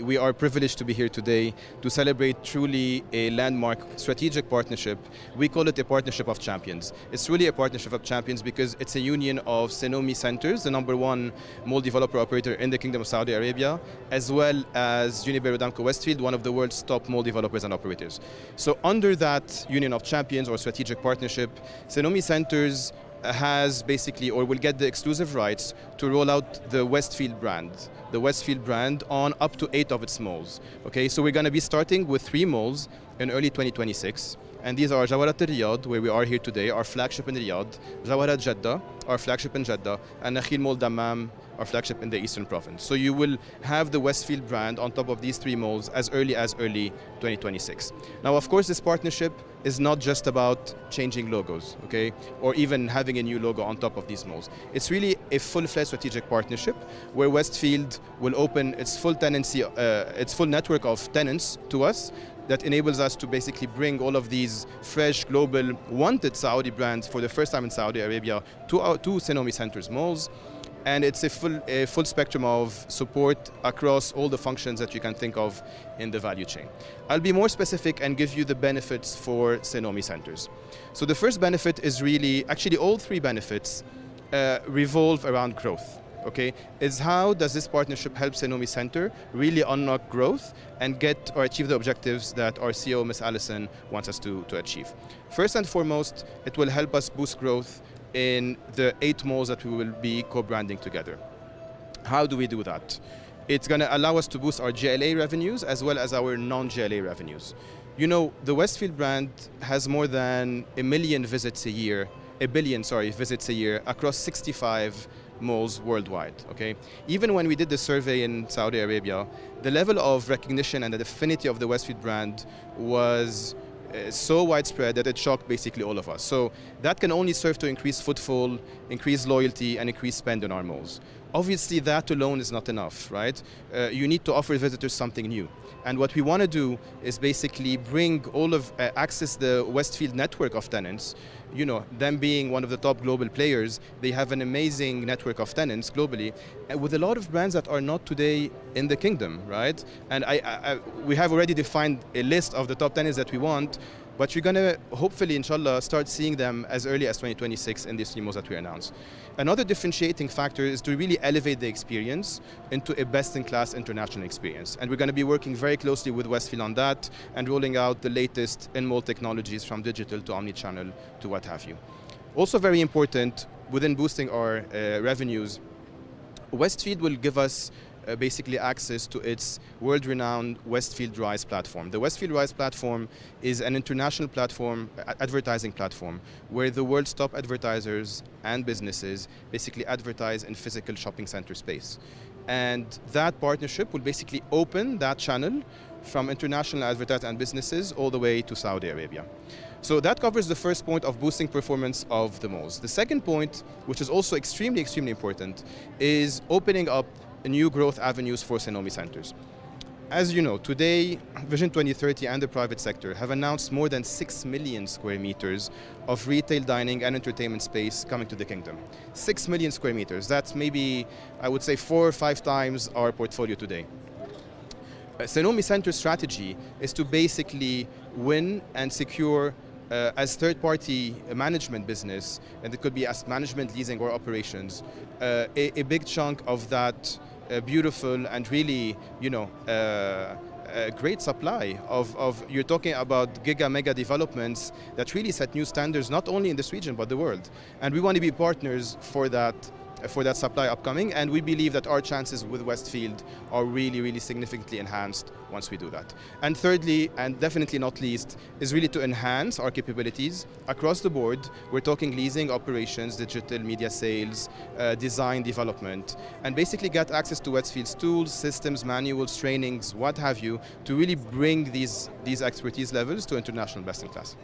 We are privileged to be here today to celebrate truly a landmark strategic partnership. We call it a partnership of champions. It's really a partnership of champions because it's a union of Sinomi Centers, the #1 mall developer operator in the Kingdom of Saudi Arabia, as well as Yunibair Rودامكو Westfield, one of the world's top mall developers and operators. So under that union of champions or strategic partnership, Sinomi Centers has basically, or will get the exclusive rights to roll out the Westfield brand on up to 8 of its malls. Okay, so we're going to be starting with 3 malls in early 2026. And these are Jawarat Riyadh, where we are here today, our flagship in Riyadh, Jawarat Jeddah, our flagship in Jeddah, and Nakheel Mall Dammam, our flagship in the Eastern Province. So you will have the Westfield brand on top of these 3 malls as early 2026. Now, of course, this partnership is not just about changing logos, okay, or even having a new logo on top of these malls. It's really a full-fledged strategic partnership where Westfield will open its full tenancy, its full network of tenants to us, that enables us to basically bring all of these fresh, global, wanted Saudi brands for the first time in Saudi Arabia to Sinomi Centers malls. And it's a full spectrum of support across all the functions that you can think of in the value chain. I'll be more specific and give you the benefits for Sinomi Centers. So the first benefit is really, actually all 3 benefits revolve around growth. Okay, is how does this partnership help Sinomi Center really unlock growth and get or achieve the objectives that our CEO, Ms. Allison, wants us to achieve. First and foremost, it will help us boost growth in the 8 malls that we will be co-branding together. How do we do that? It's going to allow us to boost our GLA revenues as well as our non-GLA revenues. You know, the Westfield brand has more than 1 billion visits a year across 65 malls worldwide, okay? Even when we did the survey in Saudi Arabia, the level of recognition and the affinity of the Westfield brand was so widespread that it shocked basically all of us. So that can only serve to increase footfall, increase loyalty, and increase spend in our malls. Obviously, that alone is not enough, right? You need to offer visitors something new. And what we want to do is basically bring all of, access the Westfield network of tenants. You know, them being one of the top global players, they have an amazing network of tenants globally, with a lot of brands that are not today in the kingdom, right? And we have already defined a list of the top tenants that we want, but you're going to hopefully, inshallah, start seeing them as early as 2026 in these 3 malls that we announced. Another differentiating factor is to really elevate the experience into a best-in-class international experience. And we're going to be working very closely with Westfield on that and rolling out the latest in-mall technologies from digital to omnichannel to what have you. Also very important, within boosting our revenues, Westfield will give us basically access to its world-renowned Westfield Rise platform. The Westfield Rise platform is an international platform, advertising platform, where the world's top advertisers and businesses basically advertise in physical shopping center space. And that partnership will basically open that channel from international advertisers and businesses all the way to Saudi Arabia. So that covers the first point of boosting performance of the malls. The second point, which is also extremely important, is opening up new growth avenues for Sinomi Centers. As you know, today, Vision 2030 and the private sector have announced more than 6 million square meters of retail, dining and entertainment space coming to the kingdom. 6 million square meters. That's maybe, I would say, 4 or 5 times our portfolio today. Sinomi Center's strategy is to basically win and secure as third-party management business, and it could be as management, leasing or operations, a big chunk of that beautiful and really, you know, a great supply of you're talking about mega developments that really set new standards not only in this region but the world. And we want to be partners for that supply upcoming, and we believe that our chances with Westfield are really significantly enhanced once we do that. And thirdly, and definitely not least, is really to enhance our capabilities across the board. We're talking leasing, operations, digital media sales, design, development, and basically get access to Westfield's tools, systems, manuals, trainings, what have you, to really bring these expertise levels to international best in class.